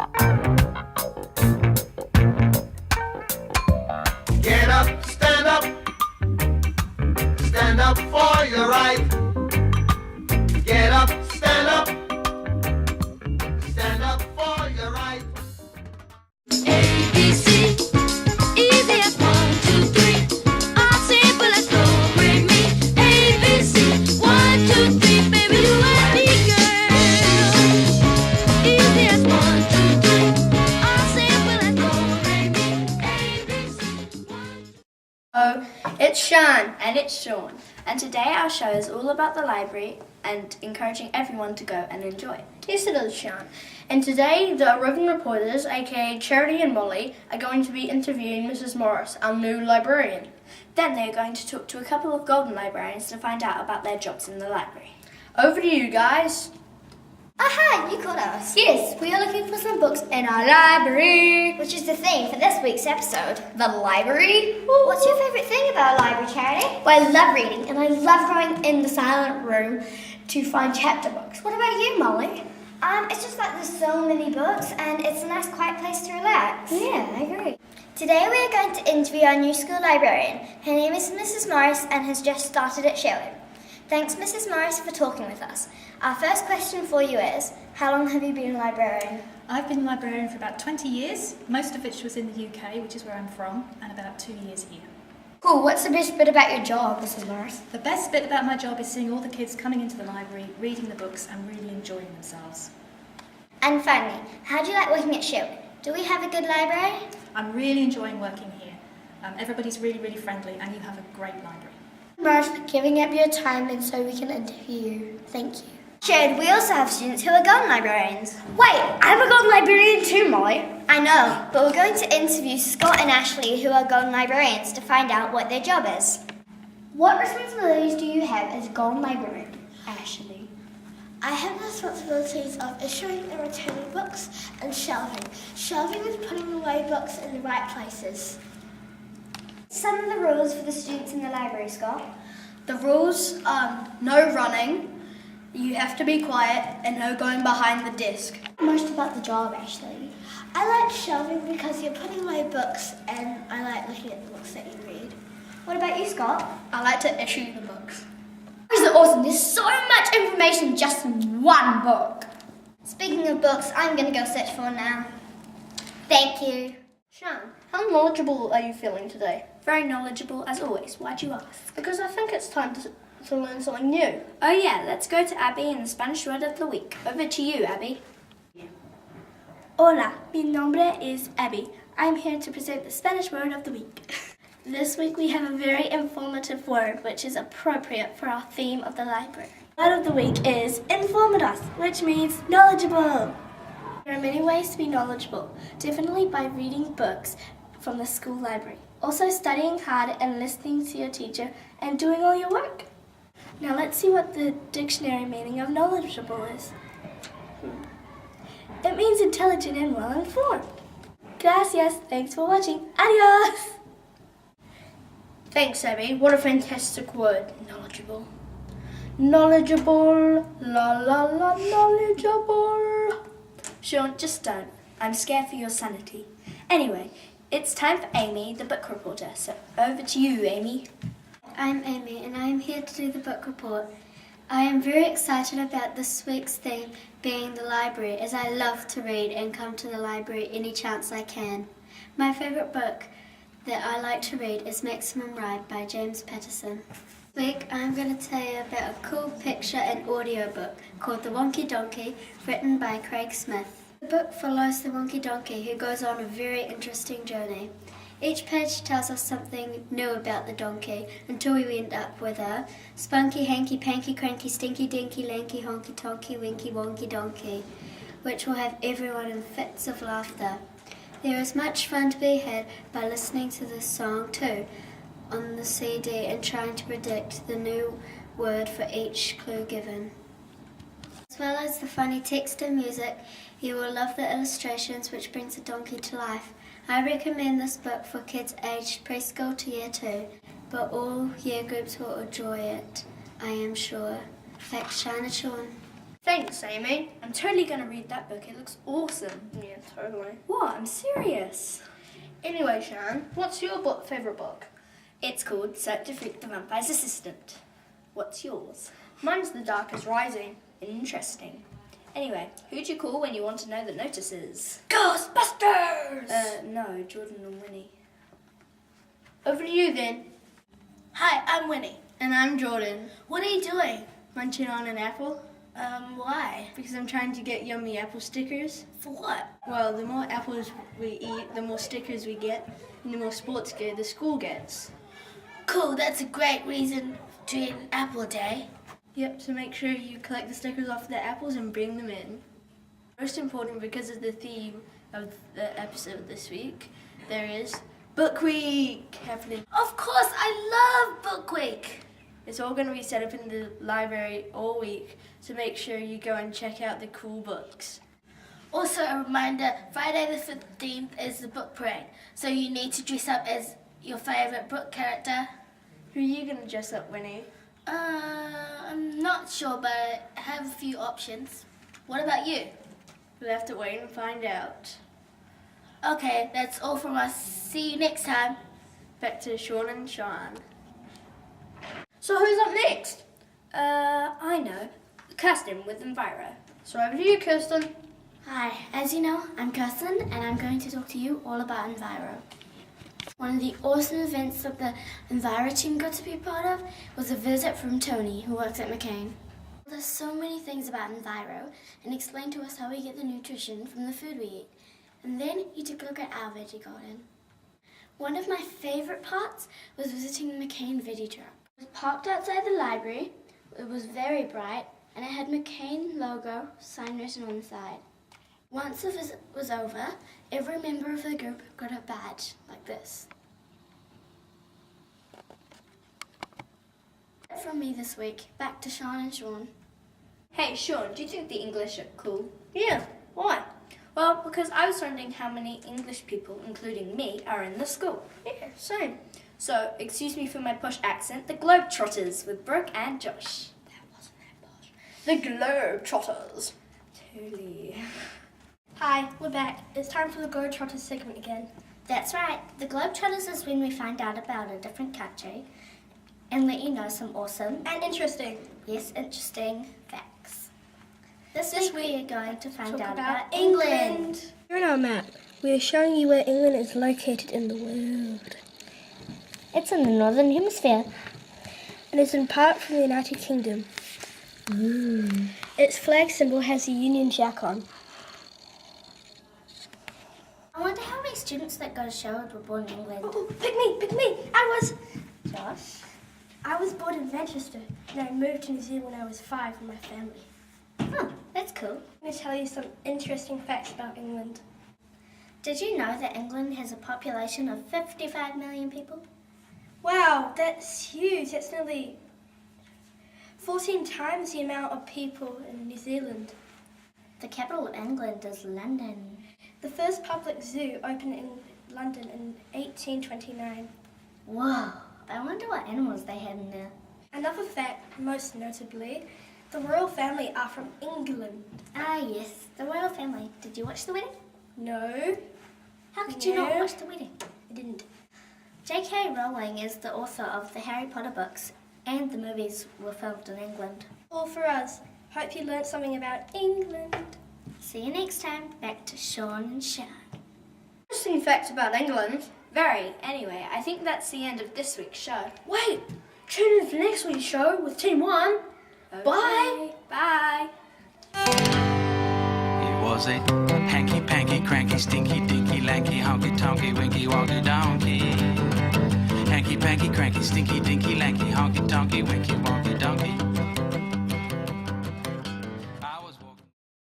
Get up, stand up for your right. Get up, stand up for your right. ABC, easy as 1, 2, 3. All simple as do, re, mi. ABC, 1, 2, 3, baby, you and me, girl. Easy as 1, 2, 3. All simple as do, re, mi. ABC, 1. Oh, it's Sean and it's Sean, and today our show is all about the library and encouraging everyone to go and enjoy it. Yes, it is, Sean. And today the roving reporters, aka Charity and Molly, are going to be interviewing Mrs. Morris, our new librarian. Then they are going to talk to a couple of golden librarians to find out about their jobs in the library. Over to you guys. Oh, hi, you called us. Yes, we are looking for some books in our library. Which is the theme for this week's episode. The library? What's your favourite thing about a library, Charity? Well, I love reading, and I love going in the silent room to find chapter books. What about you, Molly? It's just like there's so many books and it's a nice quiet place to relax. Yeah, I agree. Today we are going to interview our new school librarian. Her name is Mrs. Morris and has just started at Sherwood. Thanks, Mrs. Morris, for talking with us. Our first question for you is, how long have you been a librarian? I've been a librarian for about 20 years, most of which was in the UK, which is where I'm from, and about 2 years here. Cool, what's the best bit about your job, Mrs. Morris? The best bit about my job is seeing all the kids coming into the library, reading the books and really enjoying themselves. And finally, how do you like working at Sherwood? Do we have a good library? I'm really enjoying working here. Everybody's really, really friendly and you have a great library. Morris, for giving up your time and so we can interview you. Thank you. Sherwood, we also have students who are golden librarians. Wait, I'm a golden librarian too, Molly. I know, but we're going to interview Scott and Ashley, who are golden librarians, to find out what their job is. What responsibilities do you have as golden librarian, Ashley? I have the responsibilities of issuing and returning books and shelving. Shelving is putting away books in the right places. Some of the rules for the students in the library, Scott. The rules are no running, you have to be quiet, and no going behind the desk. Most about the job, Ashley. I like shelving because you're putting away books and I like looking at the books that you read. What about you, Scott? I like to issue the books. This is awesome, there's so much information just in one book. Speaking of books, I'm going to go search for one now. Thank you. Sean, how knowledgeable are you feeling today? Very knowledgeable as always. Why'd you ask? Because I think it's time to learn something new. Oh yeah, let's go to Abby and the Spanish word of the week. Over to you, Abby. Hola, mi nombre es Abby. I'm here to present the Spanish word of the week. This week we have a very informative word which is appropriate for our theme of the library. The word of the week is informadas, which means knowledgeable. There are many ways to be knowledgeable, definitely by reading books from the school library. Also studying hard and listening to your teacher and doing all your work. Now let's see what the dictionary meaning of knowledgeable is. It means intelligent and well informed. Gracias, thanks for watching. Adios! Thanks, Abby. What a fantastic word, knowledgeable. Knowledgeable, la la la, knowledgeable. Sean, just don't. I'm scared for your sanity. Anyway, it's time for Amy, the book reporter. So over to you, Amy. I'm Amy and I am here to do the book report. I am very excited about this week's theme being the library, as I love to read and come to the library any chance I can. My favourite book that I like to read is Maximum Ride by James Patterson. This week I'm going to tell you about a cool picture and audio book called The Wonky Donkey, written by Craig Smith. The book follows the Wonky Donkey, who goes on a very interesting journey. Each page tells us something new about the donkey until we end up with a spunky, hanky, panky, cranky, stinky, dinky, lanky, honky, tonky, winky, wonky donkey, which will have everyone in fits of laughter. There is much fun to be had by listening to this song too on the CD and trying to predict the new word for each clue given. As well as the funny text and music, you will love the illustrations which brings the donkey to life. I recommend this book for kids aged preschool to year 2, but all year groups will enjoy it, I am sure. Thanks, Shana Sean. Thanks, Amy. I'm totally going to read that book. It looks awesome. Yeah, totally. What? I'm serious. Anyway, Sean, what's your favourite book? It's called Search to Freak the Vampire's Assistant. What's yours? Mine's The Dark is Rising. Interesting. Anyway, who'd you call when you want to know the notices? Ghostbusters! No, Jordan and Winnie. Over to you then. Hi, I'm Winnie. And I'm Jordan. What are you doing? Munching on an apple. Why? Because I'm trying to get yummy apple stickers. For what? Well, the more apples we eat, the more stickers we get, and the more sports gear the school gets. Cool, that's a great reason to eat an apple a day. Yep, so make sure you collect the stickers off the apples and bring them in. Most important, because of the theme of the episode this week, there is Book Week happening. Of course, I love Book Week. It's all going to be set up in the library all week, so make sure you go and check out the cool books. Also, a reminder, Friday the 15th is the book parade, so you need to dress up as your favourite book character. Who are you going to dress up, Winnie? I'm not sure, but I have a few options. What about you? We'll have to wait and find out. Okay, that's all from us. See you next time. Back to Sean and Sean. So who's up next? I know. Kirsten with Enviro. So over to you, Kirsten. Hi, as you know, I'm Kirsten and I'm going to talk to you all about Enviro. One of the awesome events that the Enviro team got to be part of was a visit from Tony, who works at McCain. There's so many things about Enviro and explained to us how we get the nutrition from the food we eat. And then he took a look at our veggie garden. One of my favourite parts was visiting the McCain veggie truck. It was parked outside the library, it was very bright, and it had McCain logo sign written on the side. Once the visit was over, every member of the group got a badge like this. From me this week, back to Sean and Sean. Hey, Sean, do you think the English are cool? Yeah, why? Well, because I was wondering how many English people, including me, are in the school. Yeah, same. So, excuse me for my posh accent, the Globetrotters with Brooke and Josh. That wasn't that posh. The Globetrotters. Totally. Hi, we're back. It's time for the Globetrotters segment again. That's right, the Globetrotters is when we find out about a different country and let you know some awesome, And interesting. yes, interesting facts. This week we are going to find Talk out about about England. Here on our map, we are showing you where England is located in the world. It's in the Northern Hemisphere. And is in part from the United Kingdom. Its flag symbol has the Union Jack on. I wonder how many students that go to Sherwood were born in England. Oh, pick me. Josh? I was born in Manchester, and I moved to New Zealand when I was 5 with my family. Oh, that's cool. I'm going to tell you some interesting facts about England. Did you know that England has a population of 55 million people? Wow, that's huge. That's nearly 14 times the amount of people in New Zealand. The capital of England is London. The first public zoo opened in London in 1829. Whoa, I wonder what animals they had in there. Another fact, most notably, the royal family are from England. Ah, yes, the royal family. Did you watch the wedding? No, How could you not No. watch the wedding? I didn't. J.K. Rowling is the author of the Harry Potter books, and the movies were filmed in England. All for us. Hope you learnt something about England. See you next time. Back to Sean and Sean. Interesting facts about England. Very. Anyway, I think that's the end of this week's show. Wait, tune in for next week's show with Team 1. Bye. Bye. It was a hanky panky cranky stinky dinky lanky honky tonky winky wonky donkey. Hanky panky cranky stinky dinky lanky honky tonky winky wonky donkey.